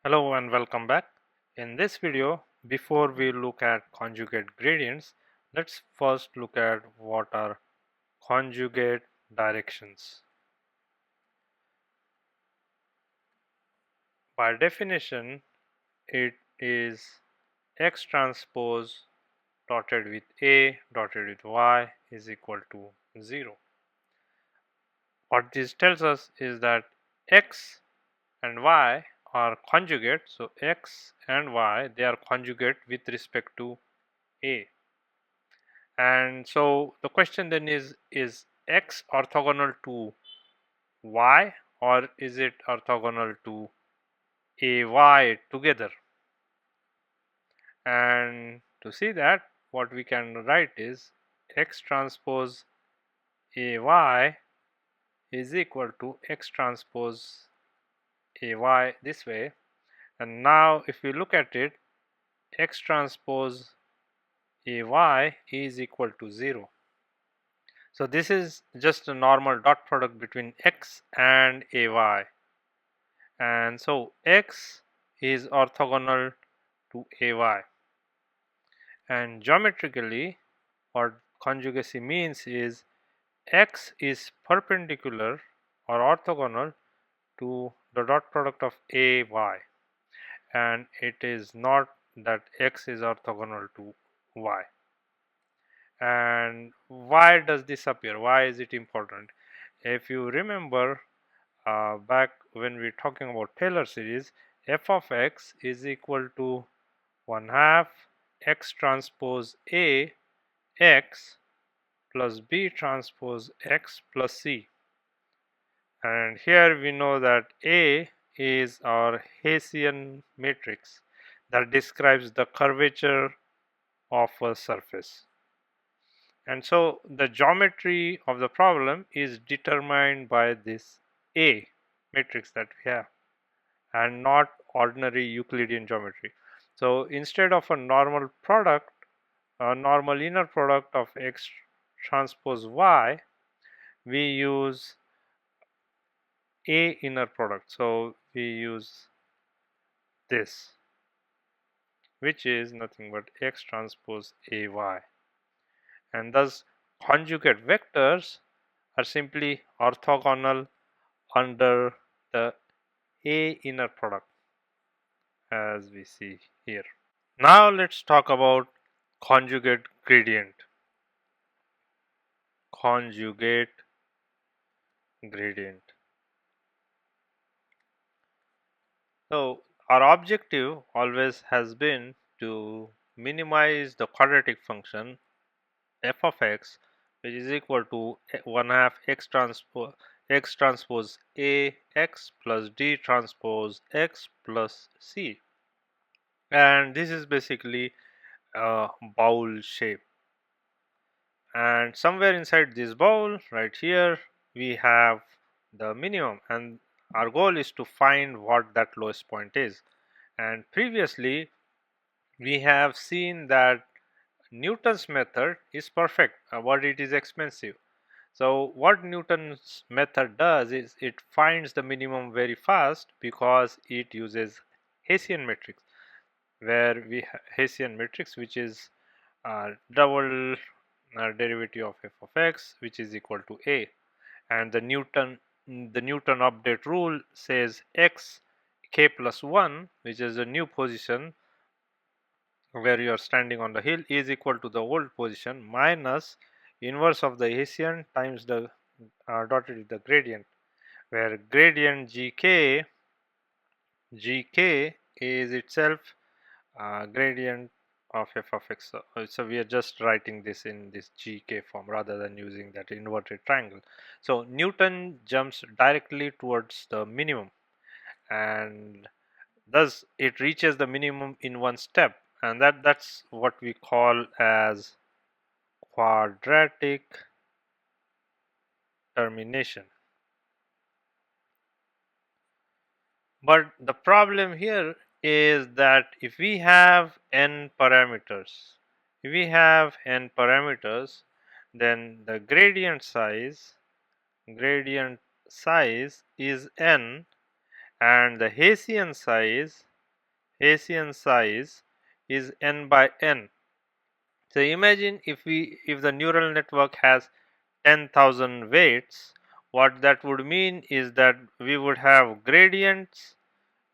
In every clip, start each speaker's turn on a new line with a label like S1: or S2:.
S1: Hello and welcome back. In this video, before we look at conjugate gradients, let's first look at what are conjugate directions. By definition, it is x transpose dotted with A dotted with Y is equal to 0. What this tells us is that x and y are conjugate, so x and y they are conjugate with respect to A. And so the question then is x orthogonal to y or is it orthogonal to ay together? And to see that, what we can write is x transpose ay is equal to x transpose ay this way. And now if we look at it, x transpose ay is equal to 0. So this is just a normal dot product between x and ay, and so x is orthogonal to ay, and geometrically what conjugacy means is x is perpendicular or orthogonal to the dot product of ay, and it is not that x is orthogonal to y. And why does this appear? Why is it important? If you remember, back when we're talking about Taylor series, f of x is equal to 1 half x transpose A x plus B transpose x plus C. And here we know that A is our Hessian matrix that describes the curvature of a surface. And so the geometry of the problem is determined by this A matrix that we have, and not ordinary Euclidean geometry. So instead of a normal product, a normal inner product of x transpose y, we use A inner product. So we use this, which is nothing but x transpose ay. And thus conjugate vectors are simply orthogonal under the A inner product, as we see here. Now let's talk about conjugate gradient. Conjugate gradient. So our objective always has been to minimize the quadratic function f of x, which is equal to 1 half x transpose A x plus D transpose x plus C. And this is basically a bowl shape. And somewhere inside this bowl, right here, we have the minimum, and our goal is to find what that lowest point is. And previously, we have seen that Newton's method is perfect, but it is expensive. So what Newton's method does is it finds the minimum very fast because it uses Hessian matrix, where we have Hessian matrix, which is double derivative of f of x, which is equal to a, and the Newton update rule says x k plus 1, which is a new position where you are standing on the hill, is equal to the old position minus inverse of the Hessian times the dotted with the gradient, where gradient gk is itself gradient of f of x. So we are just writing this in this gk form rather than using that inverted triangle. So Newton jumps directly towards the minimum, and thus it reaches the minimum in one step, and that's what we call as quadratic termination. But the problem here is that if we have n parameters, then the gradient size is n, and the Hessian size Hessian size is n by n. So imagine if the neural network has 10,000 weights, what that would mean is that we would have gradients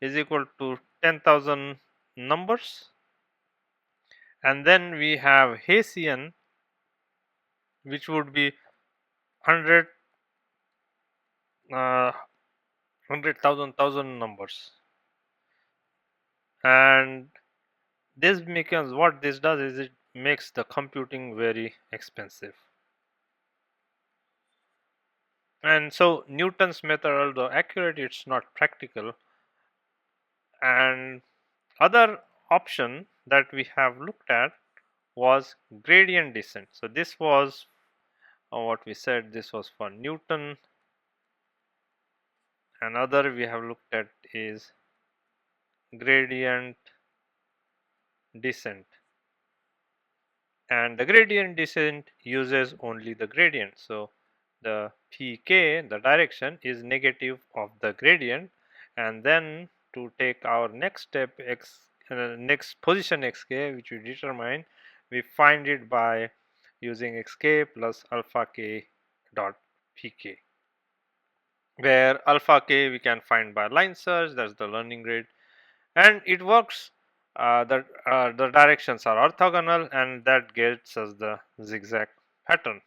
S1: is equal to 10,000 numbers, and then we have Hessian, which would be 100 100,000 numbers. And this becomes, what this does is it makes the computing very expensive. And so Newton's method, although accurate, it's not practical. And other option that we have looked at was gradient descent. So this was what we said, this was for Newton. Another we have looked at is gradient descent, and the gradient descent uses only the gradient. So the pk, the direction, is negative of the gradient, and then to take our next step next position xk, which we determine, we find it by using xk plus alpha k dot pk, where alpha k we can find by line search, that's the learning rate, and it works. The directions are orthogonal, and that gets us the zigzag pattern.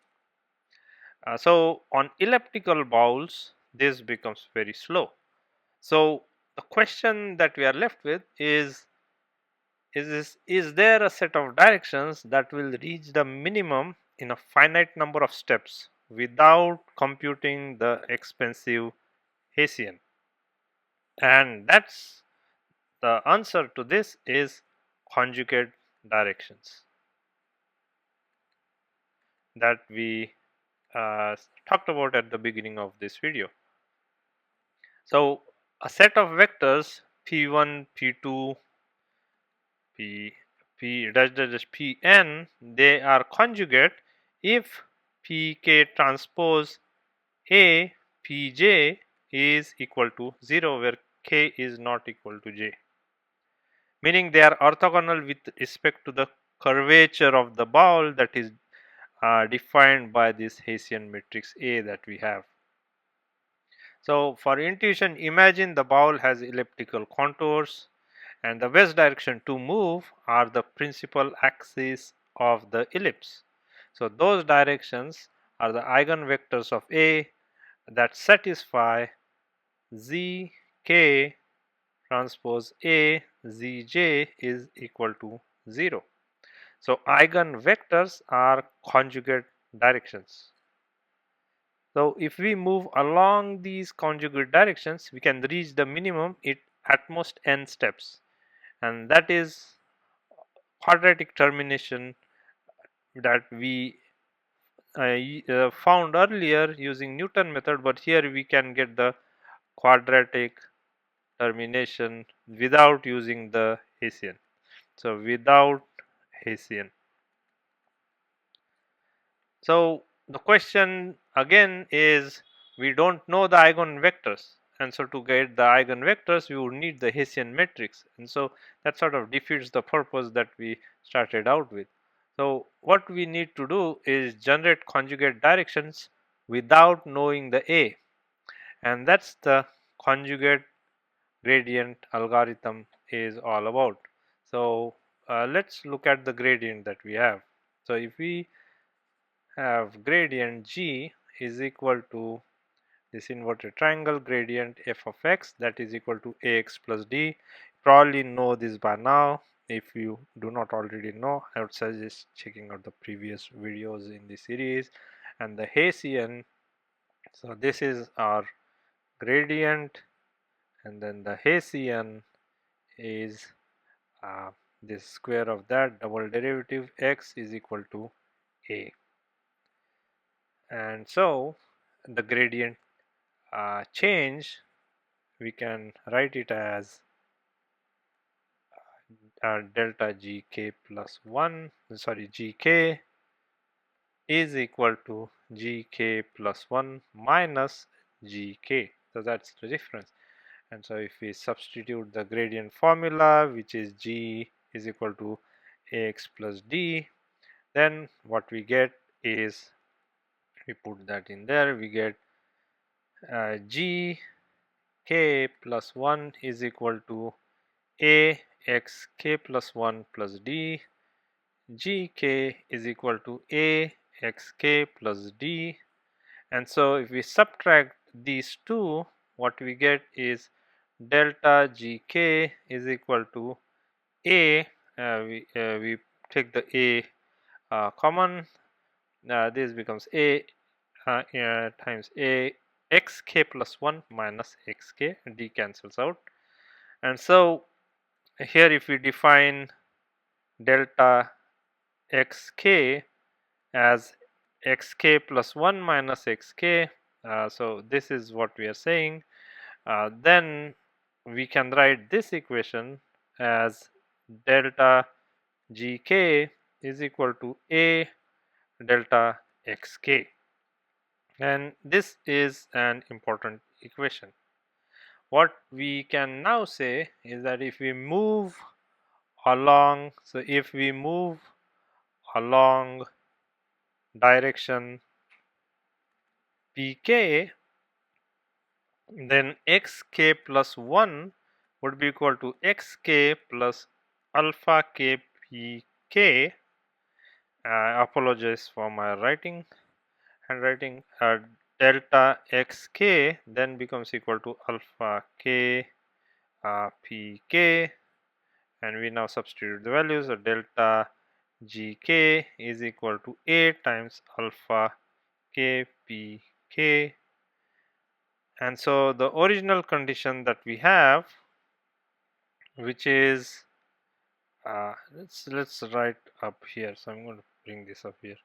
S1: So on elliptical bowls, this becomes very slow. So the question that we are left with is there a set of directions that will reach the minimum in a finite number of steps without computing the expensive Hessian? And that's the answer to this is conjugate directions that we talked about at the beginning of this video. So a set of vectors p1, p2, p dash dash dash pn, they are conjugate if pk transpose a pj is equal to 0, where k is not equal to j, meaning they are orthogonal with respect to the curvature of the bowl that is defined by this Hessian matrix A that we have. So for intuition, imagine the bowl has elliptical contours, and the best direction to move are the principal axes of the ellipse. So those directions are the eigenvectors of A that satisfy zk transpose A zj is equal to 0. So eigenvectors are conjugate directions. So if we move along these conjugate directions, we can reach the minimum at most n steps, and that is quadratic termination that we found earlier using Newton method, but here we can get the quadratic termination without using the Hessian. So without Hessian. So the question again is, we don't know the eigenvectors, and so to get the eigenvectors we would need the Hessian matrix, and so that sort of defeats the purpose that we started out with. So what we need to do is generate conjugate directions without knowing the A, and that's the conjugate gradient algorithm is all about. So let's look at the gradient that we have. So if we have gradient g is equal to this inverted triangle gradient f of x, that is equal to ax plus d. Probably know this by now. If you do not already know, I would suggest checking out the previous videos in the series. And the Hessian, so this is our gradient, and then the Hessian is this square of that double derivative x is equal to a. And so the gradient change, we can write it as delta gk plus 1, sorry, gk is equal to gk plus 1 minus gk. So that's the difference. And so if we substitute the gradient formula, which is G is equal to Ax plus D, then what we get is, we put that in there, we get G k plus 1 is equal to A x k plus 1 plus D. G k is equal to A x k plus D. And so if we subtract these two, what we get is delta Gk is equal to A. We take the A common. This becomes A times A xk plus 1 minus xk. D cancels out. And so here if we define delta xk as xk plus 1 minus xk, so this is what we are saying, then we can write this equation as delta gk is equal to A delta xk, and this is an important equation. What we can now say is that if we move along, so if we move along direction pk, then xk plus 1 would be equal to xk plus alpha k pk. Apologize for my handwriting. Delta xk then becomes equal to alpha k pk, and we now substitute the values. So delta gk is equal to A times alpha k pk. And so the original condition that we have, which is let's write up here. So I'm going to bring this up here.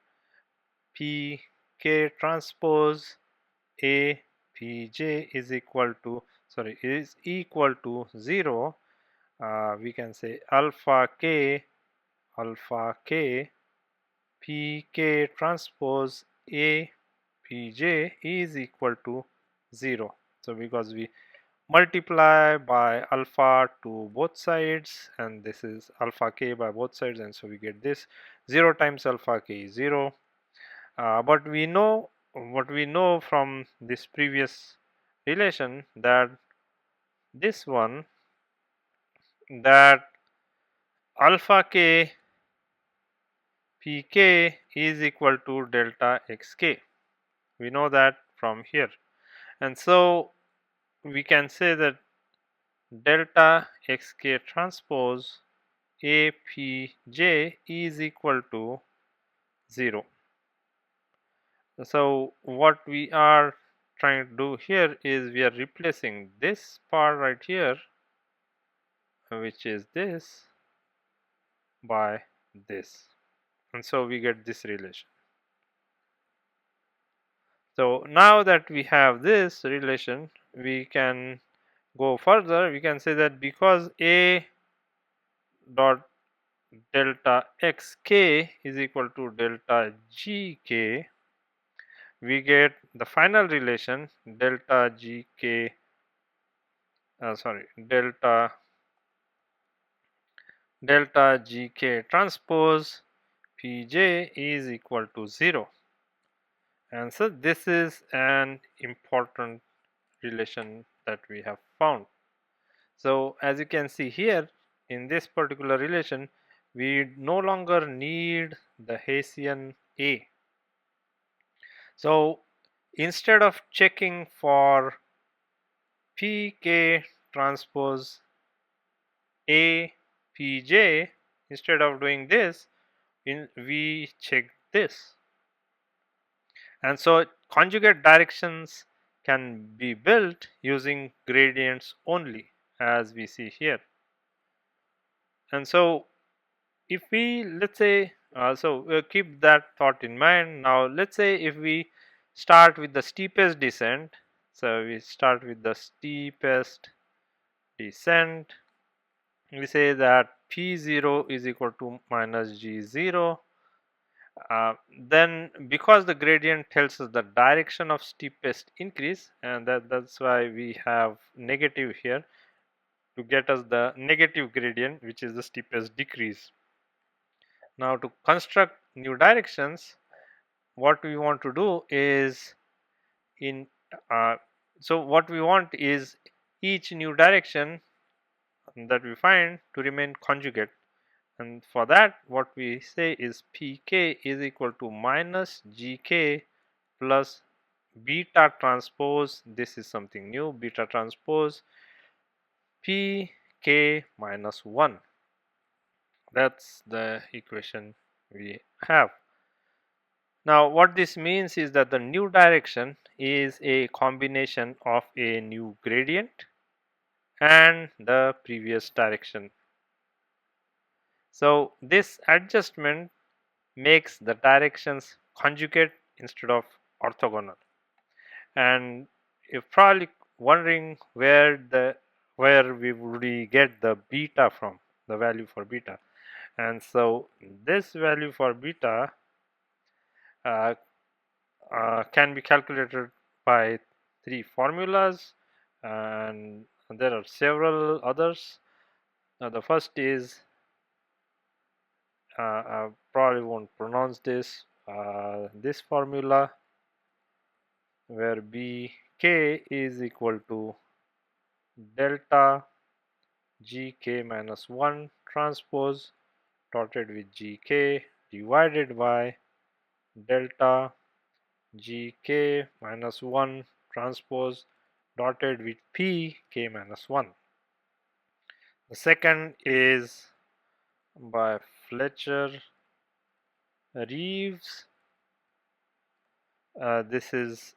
S1: Pk transpose A Pj is equal to is equal to 0. We can say alpha k Pk transpose A Pj is equal to 0. So because we multiply by alpha to both sides, and this is alpha k by both sides, and so we get this 0 times alpha k is 0. But we know what we know from this previous relation, that this one, that alpha k pk is equal to delta xk. We know that from here, and so we can say that delta xk transpose apj is equal to 0. So what we are trying to do here is we are replacing this part right here, which is this, by this, and so we get this relation. So now that we have this relation, we can go further. We can say that because A dot delta xk is equal to delta gk, we get the final relation delta gk delta gk transpose pj is equal to 0. And so this is an important relation that we have found. So as you can see here, in this particular relation, we no longer need the Hessian A. So instead of checking for pk transpose A pj, instead of doing this, we check this. And so conjugate directions can be built using gradients only, as we see here. And so if we, let's say, keep that thought in mind. Now let's say if we start with the steepest descent, so we start with the steepest descent, we say that p0 is equal to minus g0, Then because the gradient tells us the direction of steepest increase, and that's why we have negative here to get us the negative gradient, which is the steepest decrease. Now to construct new directions, what we want to do is in uh, so what we want is each new direction that we find to remain conjugate, and for that what we say is pk is equal to minus gk plus beta transpose, this is something new, beta transpose pk minus 1. That's the equation we have. Now what this means is that the new direction is a combination of a new gradient and the previous direction. So this adjustment makes the directions conjugate instead of orthogonal. And you're probably wondering where we get the beta from, the value for beta. And so this value for beta uh, can be calculated by three formulas, and there are several others. The first is I probably won't pronounce this formula, where bk is equal to delta gk minus 1 transpose dotted with gk divided by delta gk minus 1 transpose dotted with pk minus 1. The second is by Fletcher Reeves. This is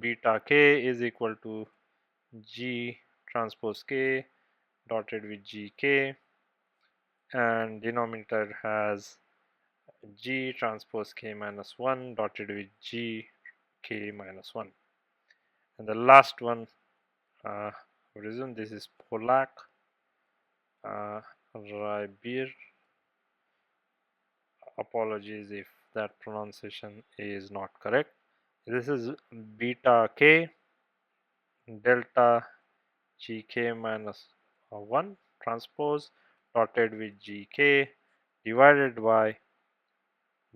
S1: beta k is equal to g transpose k dotted with gk, and denominator has g transpose k minus 1 dotted with g k minus 1. And the last one, reason this is Polak Rybir. Apologies if that pronunciation is not correct. This is beta k delta gk minus 1 transpose dotted with gk divided by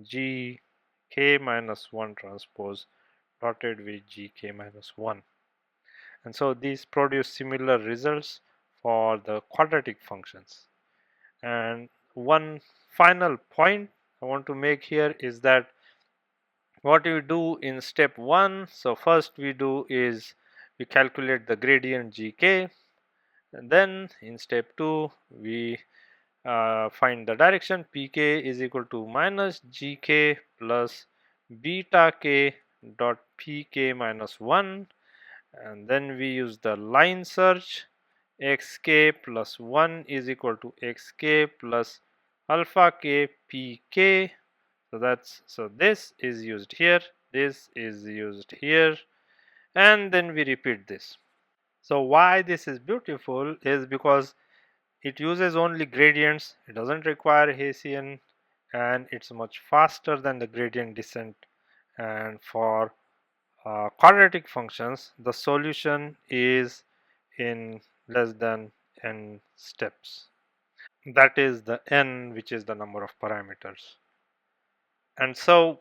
S1: gk minus 1 transpose dotted with gk minus 1. And so these produce similar results for the quadratic functions. And one final point I want to make here is that what we do in step 1, so first we do is we calculate the gradient gk, and then in step 2 we find the direction pk is equal to minus gk plus beta k dot pk minus 1, and then we use the line search xk plus 1 is equal to xk plus alpha k pk. So this is used here, this is used here, and then we repeat this. So why this is beautiful is because it uses only gradients, it doesn't require Hessian, and it's much faster than the gradient descent. And for quadratic functions, the solution is in less than n steps. That is the n, which is the number of parameters. And so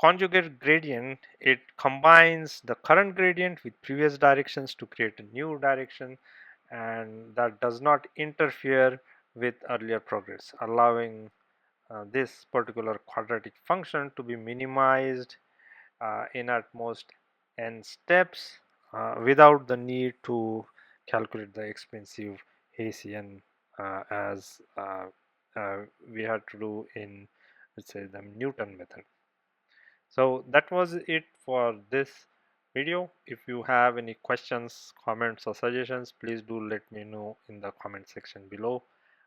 S1: conjugate gradient, it combines the current gradient with previous directions to create a new direction, and that does not interfere with earlier progress, allowing this particular quadratic function to be minimized in at most n steps without the need to calculate the expensive Hessian as we had to do in, let's say, the Newton method. So that was it for this video. If you have any questions, comments or suggestions, please do let me know in the comment section below.